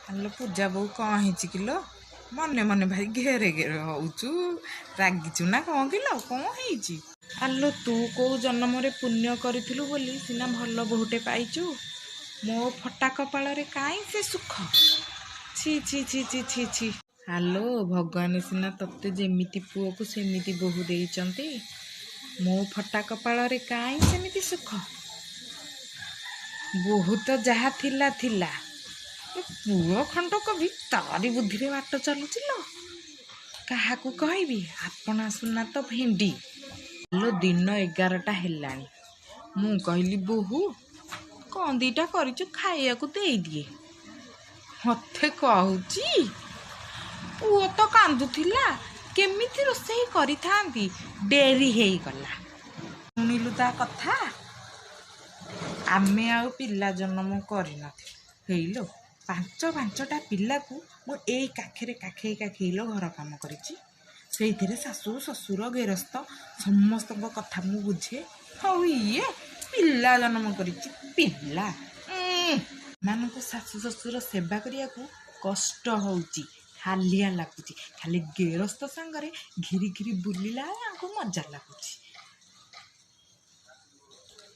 ଆଲୋ ପୂଜା ବୋଉ କ'ଣ ହେଇଛି କିଲୋ? ମନେ ମନେ ଭାଇ ଘେରେ ଘେରେ ହଉଛୁ, ରାଗିଛୁ ନା କ'ଣ କିଲୋ? କ'ଣ ହେଇଛି? ଆଲୋ ତୁ କୋଉ ଜନ୍ମରେ ପୁଣ୍ୟ କରିଥିଲୁ ବୋଲି ସିନା ଭଲ ବୋହୁଟେ ପାଇଛୁ। ମୋ ଫଟା କପାଳରେ କାହିଁ ସେ ସୁଖ? ଛି ଛି ଛି ଛି ଛି ଛି। ଆଲୋ ଭଗବାନ ସିନା ତତେ ଯେମିତି ପୁଅକୁ ସେମିତି ବୋହୁ ଦେଇଛନ୍ତି, ମୋ ଫଟା କପାଳରେ କାହିଁ ସେମିତି ସୁଖ? ବୋହୁ ତ ଯାହା ଥିଲା ଥିଲା, ପୁଅ ଖଣ୍ଡକ ବି ତାରି ବୁଦ୍ଧିରେ ବାଟ ଚାଲୁଚିଲ। କାହାକୁ କହିବି? ଆପଣା ସୁନା ତ ଭେଣ୍ଡି। ଆଲୋ ଦିନ 11ଟା ହେଲାଣି, ମୁଁ କହିଲି ବୋହୁ କ'ଣ ଦିଟା କରିଛୁ ଖାଇବାକୁ ଦେଇଦିଏ। ମତେ କହୁଛି ପୁଅ ତ କାନ୍ଦୁଥିଲା, କେମିତି ରୋଷେଇ କରିଥାନ୍ତି, ଡେରି ହେଇଗଲା। ଶୁଣିଲୁ ତା କଥା? ଆମେ ଆଉ ପିଲା ଜନ୍ମ କରିନଥିଲୁ, ହେଇଲୋ ପାଞ୍ଚଟା ପିଲାକୁ ମୁଁ ଏଇ କାଖେରେ କାଖେଇଲୋ ଘର କାମ କରିଛି। ସେଇଥିରେ ଶାଶୁ ଶ୍ୱଶୁର ଗେରସ୍ତ ସମସ୍ତଙ୍କ କଥା ମୁଁ ବୁଝେ। ହଉ ଇଏ ପିଲା ଜନ୍ମ କରିଛି ପିଲା। ଏମାନଙ୍କୁ ଶାଶୁ ଶ୍ୱଶୁର ସେବା କରିବାକୁ କଷ୍ଟ ହେଉଛି, ହାଲିଆ ଲାଗୁଛି। ଖାଲି ଗେରସ୍ତ ସାଙ୍ଗରେ ଘିରି ଘିରି ବୁଲିଲା ୟାଙ୍କୁ ମଜା ଲାଗୁଛି।